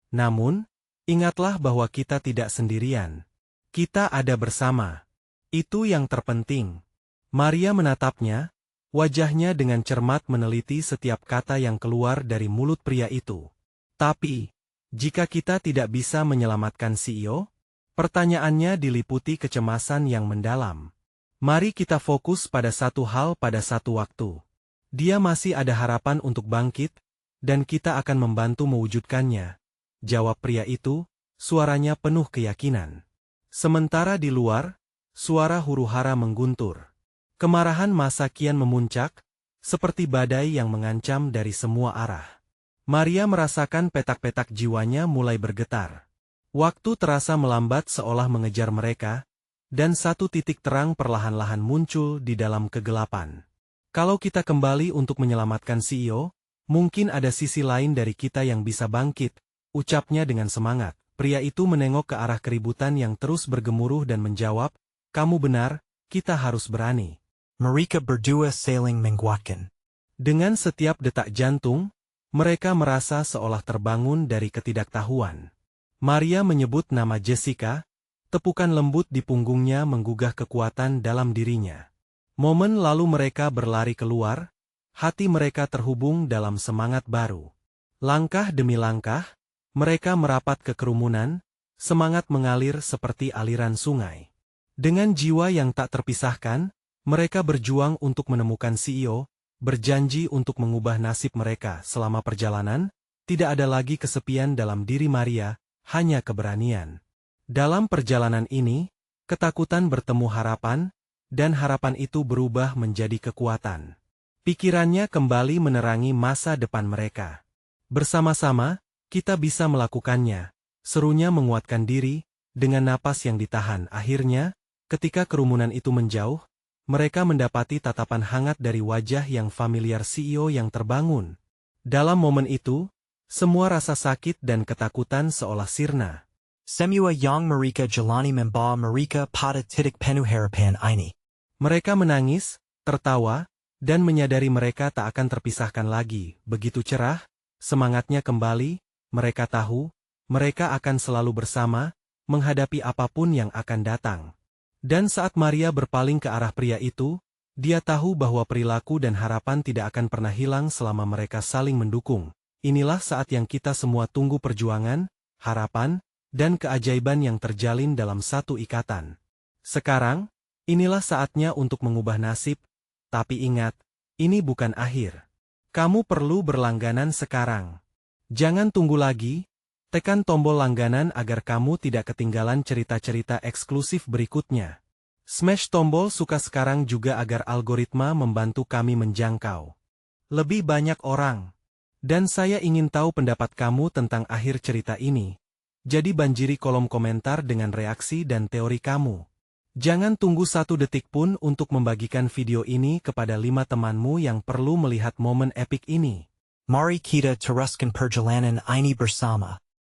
Namun, ingatlah bahwa kita tidak sendirian. Kita ada bersama. Itu yang terpenting. Maria menatapnya, wajahnya dengan cermat meneliti setiap kata yang keluar dari mulut pria itu. Tapi, jika kita tidak bisa menyelamatkan CEO? Pertanyaannya diliputi kecemasan yang mendalam. Mari kita fokus pada satu hal pada satu waktu. Dia masih ada harapan untuk bangkit, dan kita akan membantu mewujudkannya. Jawab pria itu, suaranya penuh keyakinan. Sementara di luar, suara huru-hara mengguntur. Kemarahan massa kian memuncak, seperti badai yang mengancam dari semua arah. Maria merasakan petak-petak jiwanya mulai bergetar. Waktu terasa melambat seolah mengejar mereka, dan satu titik terang perlahan-lahan muncul di dalam kegelapan. Kalau kita kembali untuk menyelamatkan CEO, mungkin ada sisi lain dari kita yang bisa bangkit, ucapnya dengan semangat. Pria itu menengok ke arah keributan yang terus bergemuruh dan menjawab, kamu benar, kita harus berani. Mereka berdua saling menguatkan. Dengan setiap detak jantung, mereka merasa seolah terbangun dari ketidaktahuan. Maria menyebut nama Jessica, tepukan lembut di punggungnya menggugah kekuatan dalam dirinya. Momen lalu mereka berlari keluar, hati mereka terhubung dalam semangat baru. Langkah demi langkah, mereka merapat ke kerumunan, semangat mengalir seperti aliran sungai. Dengan jiwa yang tak terpisahkan, mereka berjuang untuk menemukan CEO, berjanji untuk mengubah nasib mereka selama perjalanan, tidak ada lagi kesepian dalam diri Maria, hanya keberanian. Dalam perjalanan ini, ketakutan bertemu harapan, dan harapan itu berubah menjadi kekuatan. Pikirannya kembali menerangi masa depan mereka. Bersama-sama, kita bisa melakukannya, serunya menguatkan diri, dengan napas yang ditahan. Akhirnya, ketika kerumunan itu menjauh, mereka mendapati tatapan hangat dari wajah yang familiar CEO yang terbangun. Dalam momen itu, semua rasa sakit dan ketakutan seolah sirna. Semua yang mereka jalani membawa mereka pada titik penuh harapan ini. Mereka menangis, tertawa, dan menyadari mereka tak akan terpisahkan lagi. Begitu cerah, semangatnya kembali, mereka tahu, mereka akan selalu bersama, menghadapi apapun yang akan datang. Dan saat Maria berpaling ke arah pria itu, dia tahu bahwa perilaku dan harapan tidak akan pernah hilang selama mereka saling mendukung. Inilah saat yang kita semua tunggu, perjuangan, harapan, dan keajaiban yang terjalin dalam satu ikatan. Sekarang, inilah saatnya untuk mengubah nasib, tapi ingat, ini bukan akhir. Kamu perlu berlangganan sekarang. Jangan tunggu lagi. Tekan tombol langganan agar kamu tidak ketinggalan cerita-cerita eksklusif berikutnya. Smash tombol suka sekarang juga agar algoritma membantu kami menjangkau lebih banyak orang. Dan saya ingin tahu pendapat kamu tentang akhir cerita ini. Jadi banjiri kolom komentar dengan reaksi dan teori kamu. Jangan tunggu 1 detik pun untuk membagikan video ini kepada 5 temanmu yang perlu melihat momen epik ini. Mari kita teruskan perjalanan ini bersama.